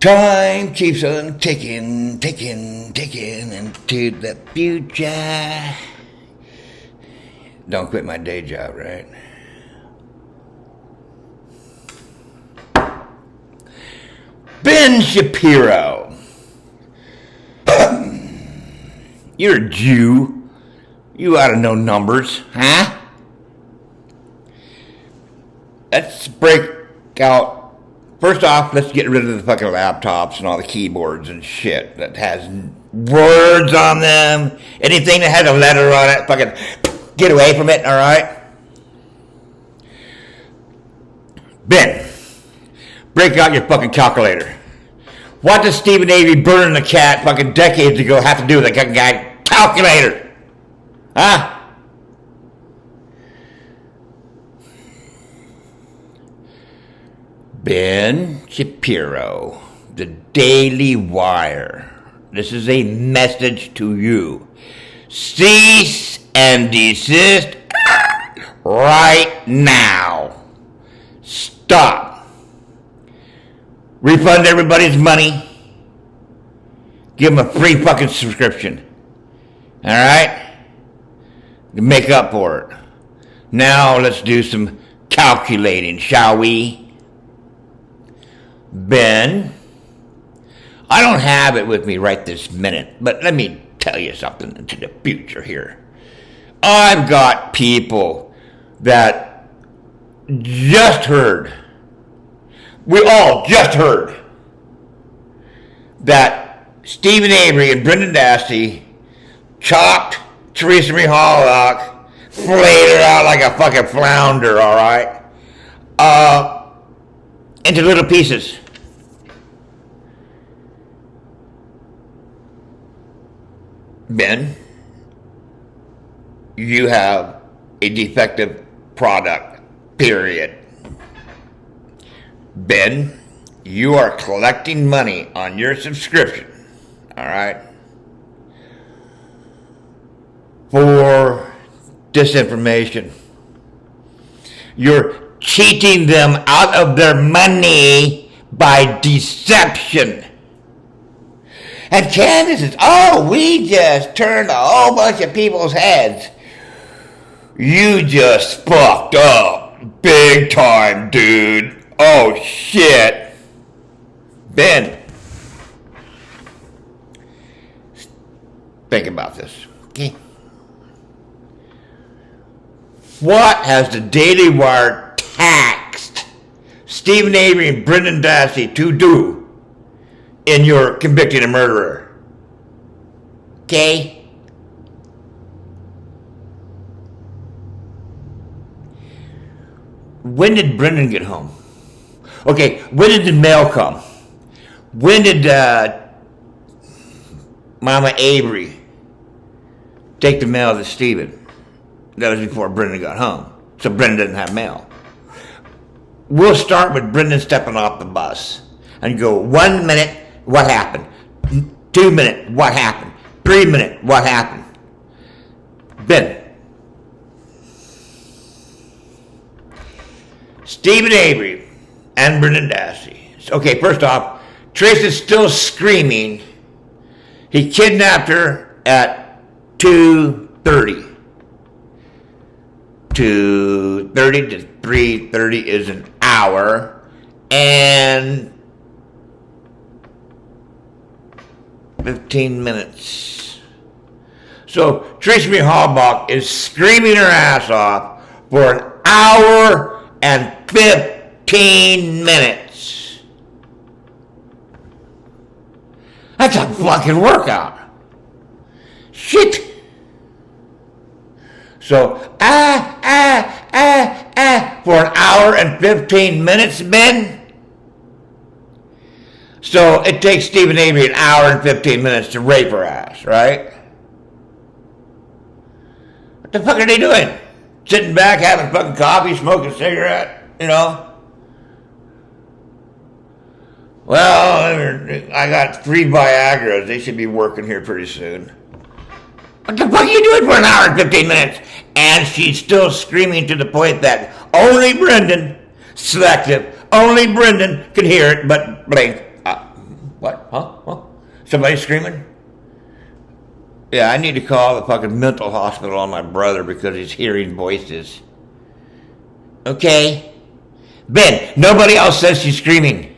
Time keeps on ticking, ticking, ticking into the future. Don't quit my day job, right? Ben Shapiro. You're a Jew. You ought to know numbers, huh? Let's break out. First off, let's get rid of the fucking laptops and all the keyboards and shit that has words on them. Anything that has a letter on it, fucking get away from it, all right? Ben, break out your fucking calculator. What does Stephen Avery burning the cat fucking decades ago have to do with a guy calculator? Huh? Ben Shapiro, the DailyWire. This is a message to you. Cease and desist right now. Stop. Refund everybody's money. Give them a free fucking subscription. All right? Make up for it. Now let's do some calculating, shall we? Ben, I don't have it with me right this minute, but let me tell you something into the future here. I've got people that just heard, we all just heard, that Stephen Avery and Brendan Dassey chopped Teresa Marie Halbach, flayed her out like a fucking flounder, all right? Into little pieces. Ben, you have a defective product, period. Ben, you are collecting money on your subscription, all right, for disinformation. You're cheating them out of their money by deception. And Candace says, oh, we just turned a whole bunch of people's heads. You just fucked up big time, dude. Oh, shit. Ben, think about this, okay? What has the Daily Wire taxed Stephen Avery and Brendan Dassey to do in your convicting a murderer? Okay? When did Brendan get home? Okay, when did the mail come? When did Mama Avery take the mail to Stephen? That was before Brendan got home. So Brendan didn't have mail. We'll start with Brendan stepping off the bus and go 1 minute, what happened? 2 minutes, what happened? 3 minutes, what happened? Ben. Stephen Avery and Brendan Dassey. Okay, first off, Teresa's still screaming. He kidnapped her at 2:30. 2:30 to 3:30 is an hour, and 15 minutes. So Teresa Marie Halbach is screaming her ass off for an hour and 15 minutes. That's a fucking workout. Shit. So, for an hour and 15 minutes, Ben? So, it takes Stephen Avery an hour and 15 minutes to rape her ass, right? What the fuck are they doing? Sitting back, having fucking coffee, smoking a cigarette, you know? Well, I got 3 Viagras. They should be working here pretty soon. What the fuck are you doing for an hour and 15 minutes? And she's still screaming to the point that only Brendan, selective, only Brendan could hear it, but blink. What? Huh? Somebody screaming? Yeah, I need to call the fucking mental hospital on my brother because he's hearing voices. Okay? Ben, nobody else says she's screaming.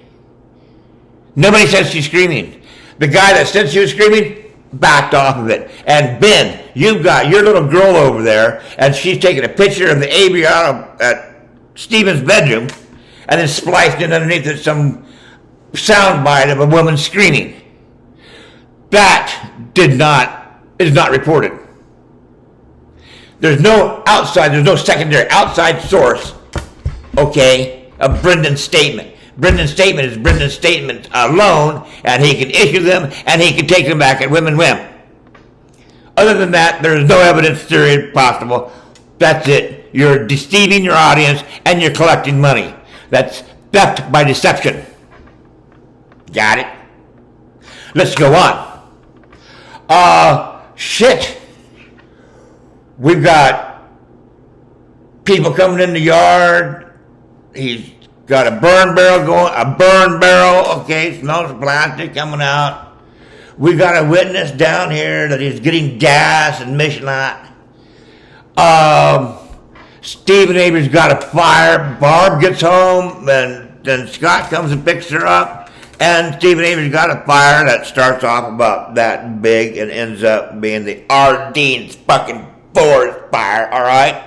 Nobody says she's screaming. The guy that said she was screaming backed off of it. And Ben, you've got your little girl over there, and she's taking a picture of the Avery out at Stephen's bedroom, and then spliced in underneath it some soundbite of a woman screaming. That is not reported. There's no secondary outside source, okay, of Brendan's statement. Brendan's statement is Brendan's statement alone, and he can issue them, and he can take them back at whim and whim. Other than that, there is no evidence theory possible. That's it. You're deceiving your audience, and you're collecting money. That's theft by deception. Got it? Let's go on. Shit. We've got people coming in the yard. He's got a burn barrel, okay, smells of plastic coming out. We got a witness down here that he's getting gas and Michelin. Stephen Avery's got a fire. Barb gets home, and then Scott comes and picks her up. And Stephen Avery's got a fire that starts off about that big and ends up being the Ardene's fucking forest fire, alright?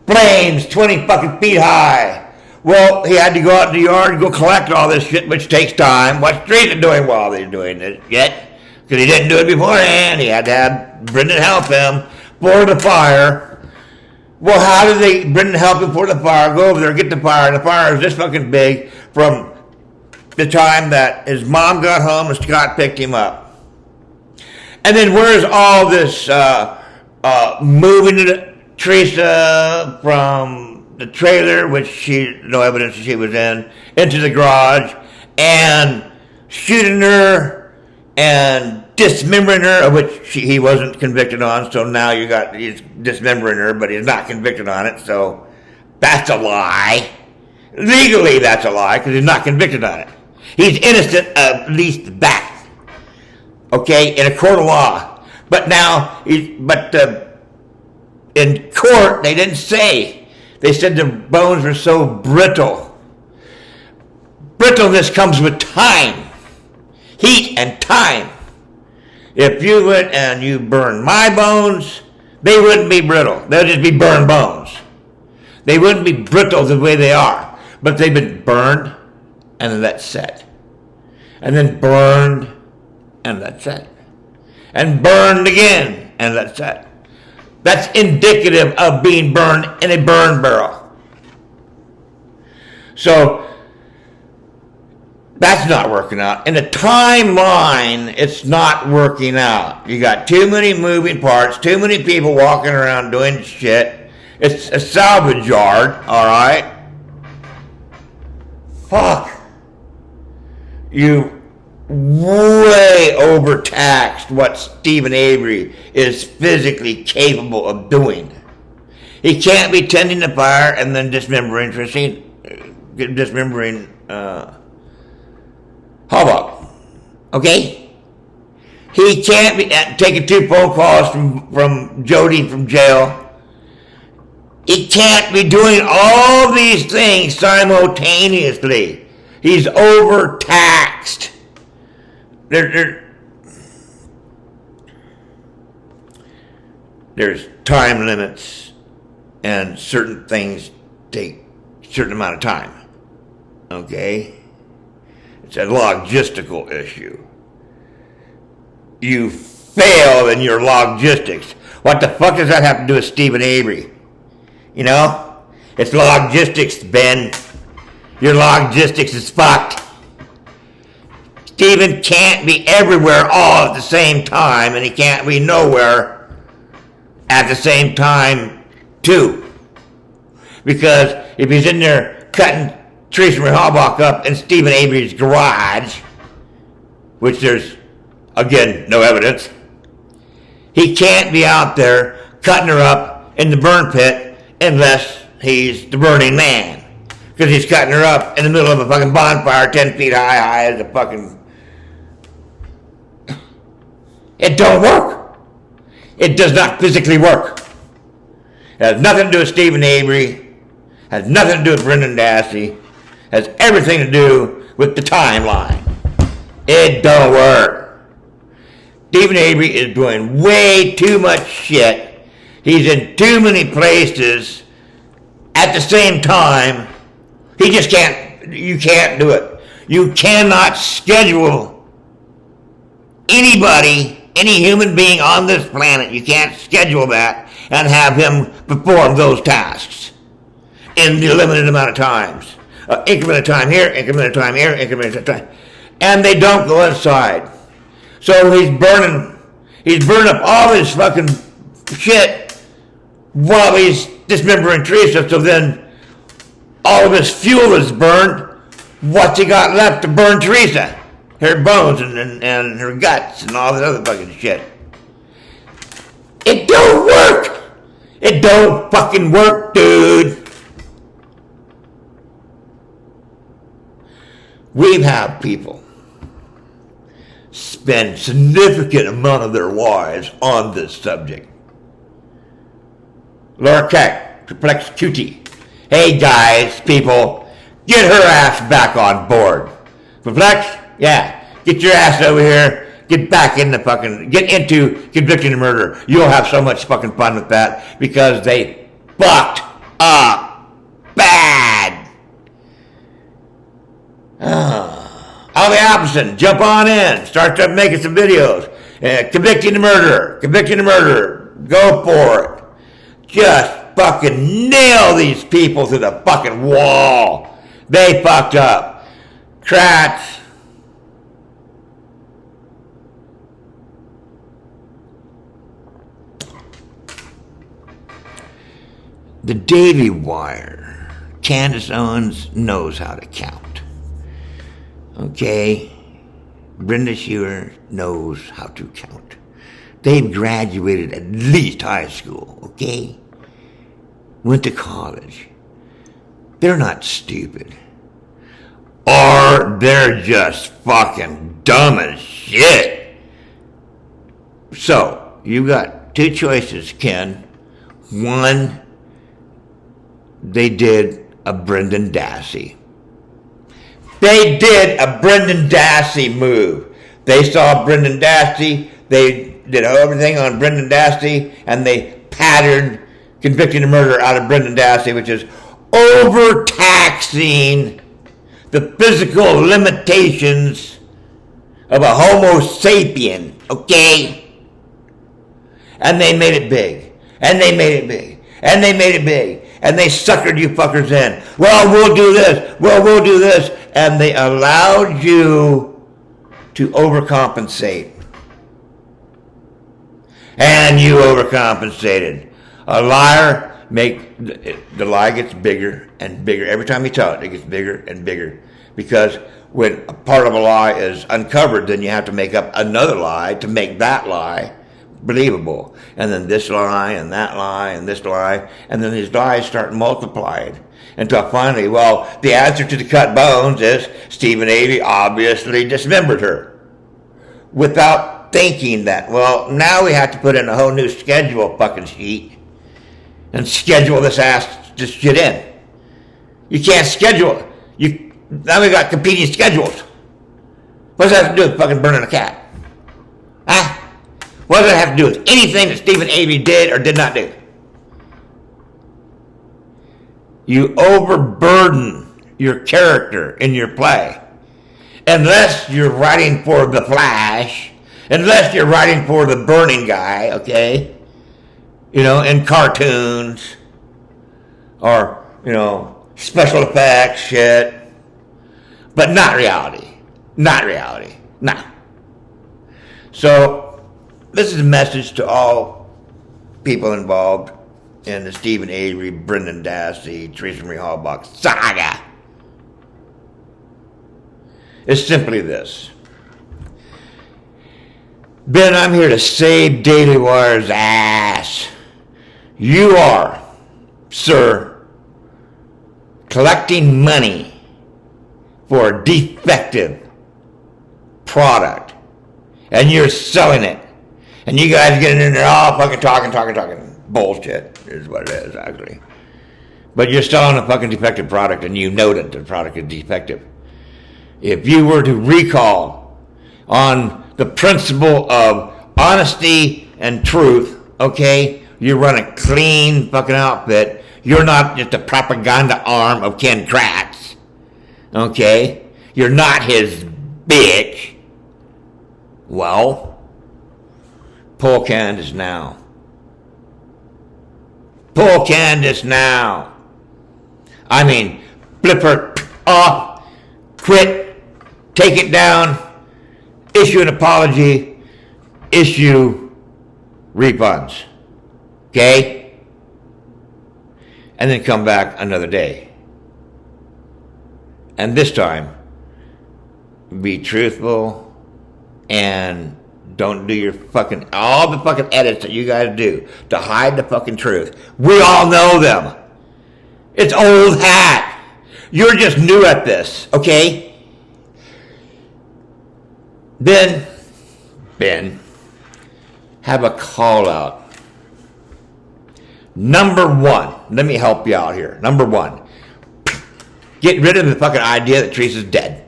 Flames 20 fucking feet high. Well, he had to go out in the yard and go collect all this shit, which takes time. What's Teresa doing while they're doing this yet? Because he didn't do it beforehand. He had to have Brendan help him for the fire. Well, how did Brendan help him for the fire? Go over there, get the fire. And the fire is this fucking big from the time that his mom got home and Scott picked him up. And then where's all this moving Teresa from the trailer, which no evidence she was in, into the garage, and shooting her and dismembering her, of which he wasn't convicted on, so now he's dismembering her, but he's not convicted on it, so that's a lie. Legally, that's a lie, because he's not convicted on it. He's innocent of at least that, okay, in a court of law. But now, in court, they didn't say. They said the bones were so brittle. Brittleness comes with time, heat and time. If you went and you burned my bones, they wouldn't be brittle. They'll just be burned bones. They wouldn't be brittle the way they are, but they've been burned and then let set. And then burned and let set. And burned again and let set. That's indicative of being burned in a burn barrel. So that's not working out. In the timeline, it's not working out. You got too many moving parts, too many people walking around doing shit. It's a salvage yard, alright? Fuck. You way overtaxed what Stephen Avery is physically capable of doing. He can't be tending the fire and then dismembering Halbach. Okay? He can't be taking 2 phone calls from Jody from jail. He can't be doing all these things simultaneously. He's overtaxed. There's time limits, and certain things take a certain amount of time. Okay? It's a logistical issue. You fail in your logistics. What the fuck does that have to do with Stephen Avery? You know? It's logistics, Ben. Your logistics is fucked. Stephen can't be everywhere all at the same time, and he can't be nowhere at the same time, too. Because if he's in there cutting Teresa Marie Halbach up in Stephen Avery's garage, which there's, again, no evidence, he can't be out there cutting her up in the burn pit unless he's the burning man. Because he's cutting her up in the middle of a fucking bonfire 10 feet high as a fucking It don't work. It does not physically work. It has nothing to do with Stephen Avery. Has nothing to do with Brendan Dassey. Has everything to do with the timeline. It don't work. Stephen Avery is doing way too much shit. He's in too many places at the same time. He just can't, you can't do it. You cannot schedule anybody, any human being on this planet, you can't schedule that and have him perform those tasks in the limited amount of times. Increment of time here, increment of time here, increment of time. And they don't go inside. So he's burning up all his fucking shit while he's dismembering Teresa, so then all of his fuel is burned. What's he got left to burn Teresa? Her bones and her guts and all that other fucking shit. It don't work! It don't fucking work, dude! We've had people spend significant amount of their lives on this subject. Laura Keck, Perplex Cutie. Hey guys, people, get her ass back on board. Perplex? Yeah, get your ass over here. Get back in the fucking, get into convicting and murder. You'll have so much fucking fun with that because they fucked up bad. Ollie Appleton, jump on in. Start making some videos. Convicting the murderer. Go for it. Just fucking nail these people to the fucking wall. They fucked up. Kratz. The DailyWire. Candace Owens knows how to count. Okay? Brenda Shearer knows how to count. They've graduated at least high school, okay? Went to college. They're not stupid. Or they're just fucking dumb as shit. So, you got two choices, Ken. One, they did a Brendan Dassey. They did a Brendan Dassey move. They saw Brendan Dassey, they did everything on Brendan Dassey, and they patterned convicting and murder out of Brendan Dassey, which is overtaxing the physical limitations of a Homo sapien, okay? And they made it big. And they made it big. And they made it big. And they suckered you fuckers in. Well, we'll do this. Well, we'll do this. And they allowed you to overcompensate. And you overcompensated. A liar, the lie gets bigger and bigger. Every time you tell it, it gets bigger and bigger. Because when a part of a lie is uncovered, then you have to make up another lie to make that lie believable. And then this lie and that lie and this lie. And then these lies start multiplying. Until finally, well, the answer to the cut bones is Stephen Avery obviously dismembered her. Without thinking that, well, now we have to put in a whole new schedule fucking sheet and schedule this shit in. You can't schedule it. Now we got competing schedules. What does that have to do with fucking burning a cat? Huh? What does that have to do with anything that Stephen Avery did or did not do? You overburden your character in your play. Unless you're writing for The Flash, unless you're writing for the burning guy, okay? You know, in cartoons, or, you know, special effects shit. But not reality. Not reality. Nah. So, this is a message to all people involved in the Stephen Avery, Brendan Dassey, Teresa Marie Halbach saga. It's simply this. Ben, I'm here to save DailyWire's ass. You are, sir, collecting money for a defective product, and you're selling it And you guys get in there all fucking talking. Bullshit is what it is, actually. But you're selling a fucking defective product, and you know that the product is defective. If you were to recall on the principle of honesty and truth, okay, you run a clean fucking outfit. You're not just a propaganda arm of Ken Kratz, okay? You're not his bitch. Well, pull Candace now. Pull Candace now. I mean, flip her off, quit, take it down, issue an apology, issue refunds. Okay? And then come back another day. And this time, be truthful and don't do your fucking, all the fucking edits that you guys do to hide the fucking truth. We all know them. It's old hat. You're just new at this, okay? Then, Ben, have a call out. Number one, let me help you out here. Number one, get rid of the fucking idea that Teresa's dead.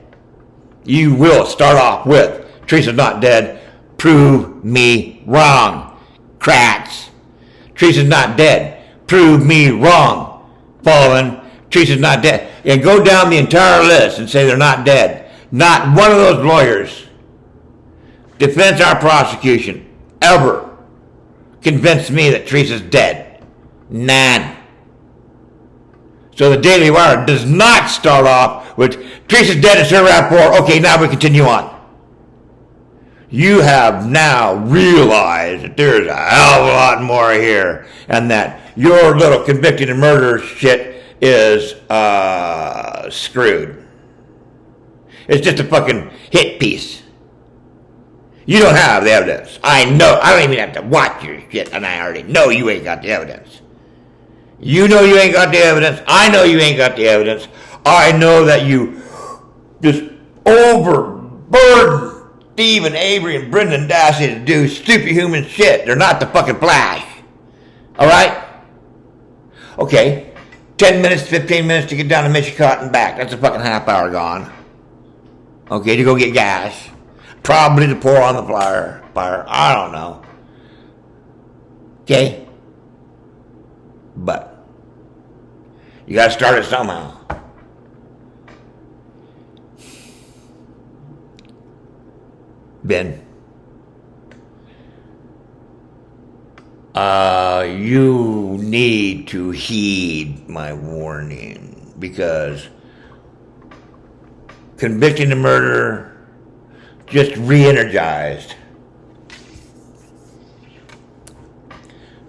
You will start off with, Teresa's not dead. Prove me wrong. Kratz. Teresa's not dead. Prove me wrong. Following, Teresa's not dead. And go down the entire list and say they're not dead. Not one of those lawyers, defense or prosecution, ever convinced me that Teresa's dead. None. So the Daily Wire does not start off with Teresa's dead, it's her rapport. Okay, now we continue on. You have now realized that there's a hell of a lot more here, and that your little convicted in murder shit is screwed. It's just a fucking hit piece. You don't have the evidence. I know. I don't even have to watch your shit, and I already know you ain't got the evidence. You know you ain't got the evidence. I know you ain't got the evidence. I know that you just overburdened Stephen Avery and Brendan Dassey to do stupid human shit. They're not the fucking Flash. Alright? Okay. 10 minutes, 15 minutes to get down to Michigan and back. That's a fucking half hour gone. Okay, to go get gas. Probably to pour on the fire. I don't know. Okay? But you gotta start it somehow. Ben, you need to heed my warning, because convicting the murder just re-energized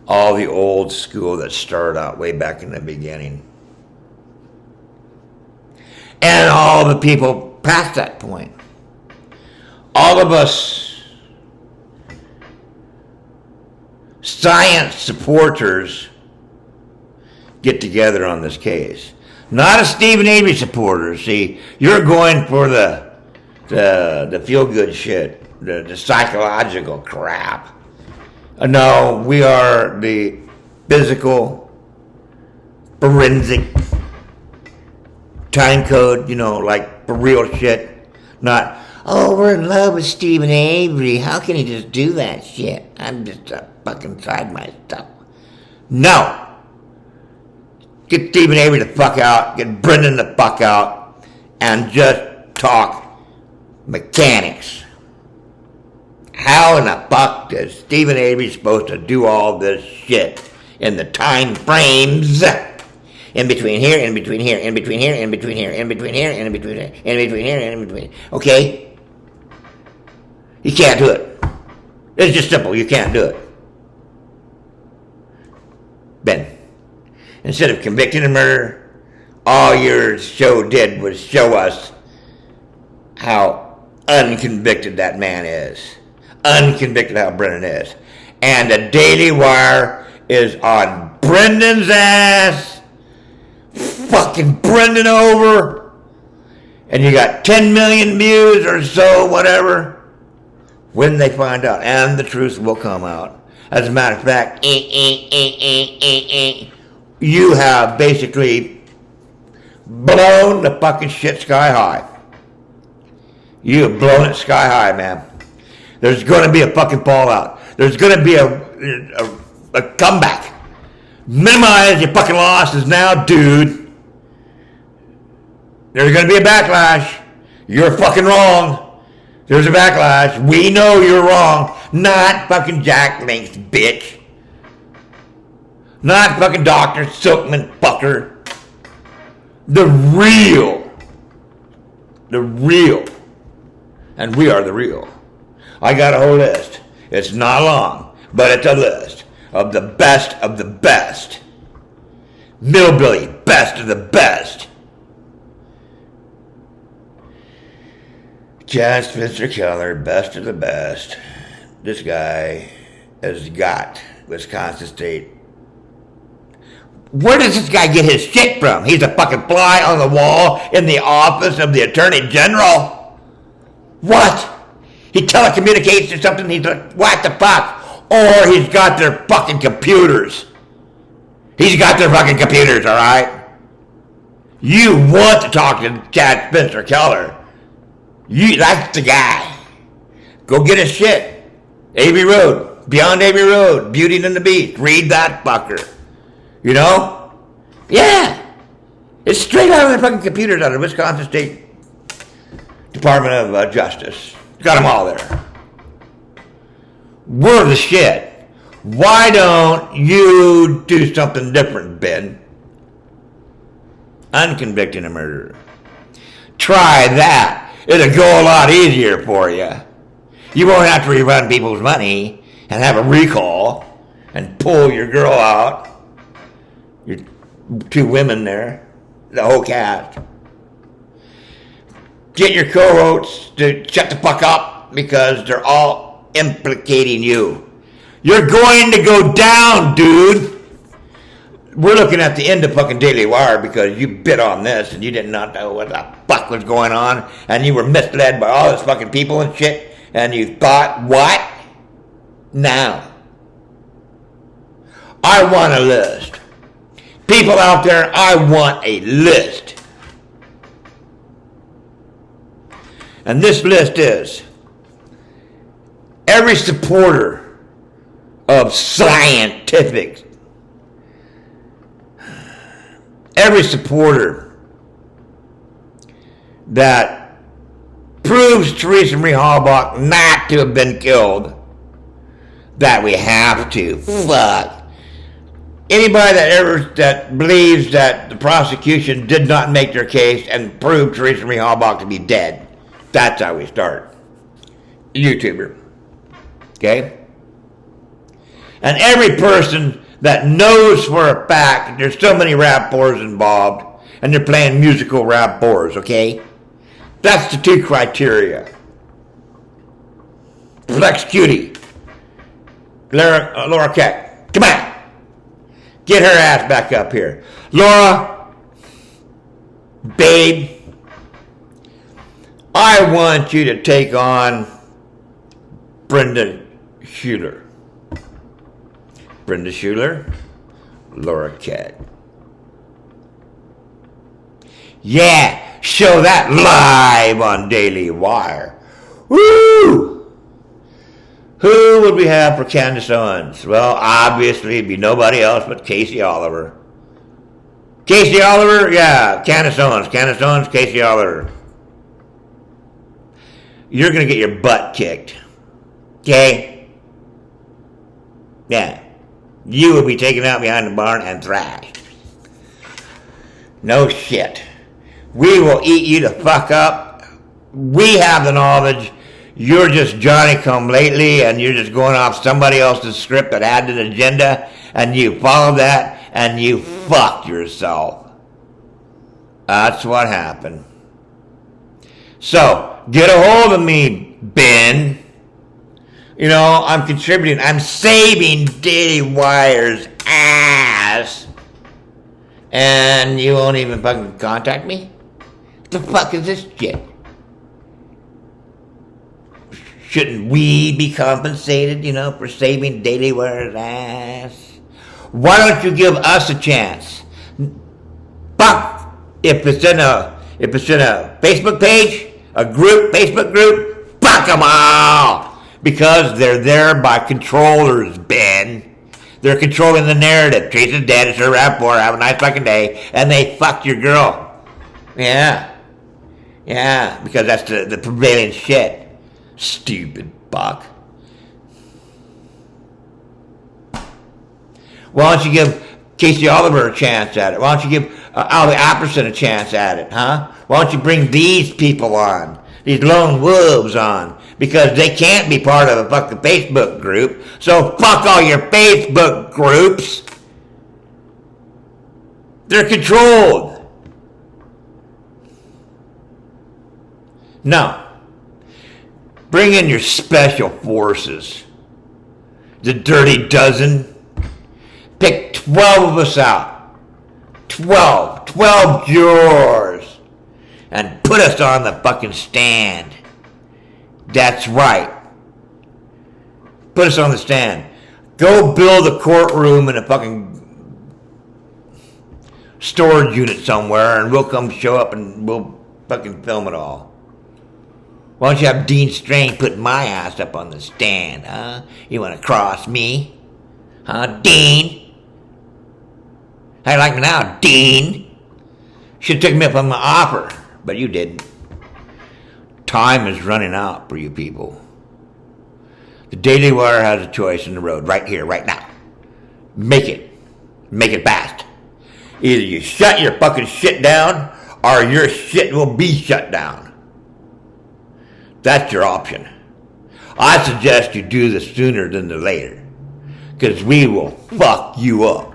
all the old school that started out way back in the beginning. And all the people past that point. All of us science supporters get together on this case. Not a Stephen Avery supporter. See, you're going for the feel-good shit, the psychological crap. No, we are the physical, forensic, time code, like for real shit. Not, oh, we're in love with Stephen Avery. How can he just do that shit? I'm just fucking side my stuff. No. Get Stephen Avery the fuck out. Get Brendan the fuck out. And just talk mechanics. How in the fuck is Stephen Avery supposed to do all this shit in the time frames in between here, in between here, in between here, in between here, in between here, in between here, in between here, in between? Okay? You can't do it. It's just simple. You can't do it. Ben, instead of convicting of murder, all your show did was show us how unconvicted that man is. Unconvicted how Brendan is. And the Daily Wire is on Brendan's ass. Fucking Brendan over. And you got 10 million views or so, whatever. when they find out, and the truth will come out. As a matter of fact, you have basically blown the fucking shit sky high. You have blown it sky high, man. There's going to be a fucking fallout. There's going to be a comeback. Minimize your fucking losses now, dude. There's going to be a backlash. You're fucking wrong. There's a backlash. We know you're wrong. Not fucking Jack Link's bitch. Not fucking Dr. Silkman fucker. The real. And we are the real. I got a whole list. It's not long, but it's a list of the best of the best. Millbilly, best of the best. John Spencer Keller, best of the best. This guy has got Wisconsin State. Where does this guy get his shit from? He's a fucking fly on the wall in the office of the Attorney General. What? He telecommunicates or something? He's like, what the fuck? Or he's got their fucking computers. He's got their fucking computers, all right? You want to talk to Chad Spencer Keller. That's the guy. Go get his shit. Avery Road. Beyond Avery Road. Beauty and the Beast. Read that fucker. You know? Yeah. It's straight out of the fucking computers out of the Wisconsin State Department of Justice. Got them all there. We're the shit. Why don't you do something different, Ben? Unconvicted a murderer. Try that. It'll go a lot easier for you. You won't have to rerun people's money and have a recall and pull your girl out. Your two women there. The whole cast. Get your co-hosts to shut the fuck up because they're all implicating you. You're going to go down, dude. We're looking at the end of fucking DailyWire because you bit on this and you did not know what the fuck was going on and you were misled by all this fucking people and shit and you thought, what? Now. I want a list. People out there, I want a list. And this list is every supporter of scientific, every supporter that proves Teresa Marie Halbach not to have been killed, that we have to. Fuck. Anybody that believes that the prosecution did not make their case and prove Teresa Marie Halbach to be dead, that's how we start. YouTuber. Okay? And every person that knows for a fact there's so many rappers involved and they're playing musical rappers, okay? That's the two criteria. Flex Cutie. Laura Keck. Come on. Get her ass back up here. Laura, babe, I want you to take on Brenda Schuler. Brenda Schuler, Laura Keck. Yeah, show that live on Daily Wire. Woo! Who would we have for Candace Owens? Well, obviously it'd be nobody else but Casey Oliver. Casey Oliver? Yeah, Candace Owens. Candace Owens, Casey Oliver. You're going to get your butt kicked. Okay? Yeah. You will be taken out behind the barn and thrashed. No shit. We will eat you the fuck up. We have the knowledge. You're just Johnny-come-lately and you're just going off somebody else's script that had an agenda and you followed that and you fucked yourself. That's what happened. So, get a hold of me, Ben. You know, I'm contributing. I'm saving Daily Wire's ass. And you won't even fucking contact me? What the fuck is this shit? Shouldn't we be compensated, for saving DailyWire's ass? Why don't you give us a chance? Fuck! If it's in a Facebook page, Facebook group, fuck them all! Because they're there by controllers, Ben. They're controlling the narrative. Teresa's dead, it's her rap for, have a nice fucking day, and they fucked your girl. Yeah, because that's the prevailing shit. Stupid buck. Why don't you give Casey Oliver a chance at it? Why don't you give Alvy Apperson a chance at it, huh? Why don't you bring these people on? These lone wolves on? Because they can't be part of a fucking Facebook group. So fuck all your Facebook groups. They're controlled. No. Bring in your special forces. The Dirty Dozen. Pick 12 of us out. 12 jurors. And put us on the fucking stand. That's right. Put us on the stand. Go build a courtroom in a fucking storage unit somewhere and we'll come show up and we'll fucking film it all. Why don't you have Dean Strain put my ass up on the stand, huh? You want to cross me? Huh, Dean? How you like me now, Dean? Should have taken me up on my offer, but you didn't. Time is running out for you people. The Daily Wire has a choice in the road, right here, right now. Make it fast. Either you shut your fucking shit down, or your shit will be shut down. That's your option. I suggest you do this sooner than the later, because we will fuck you up.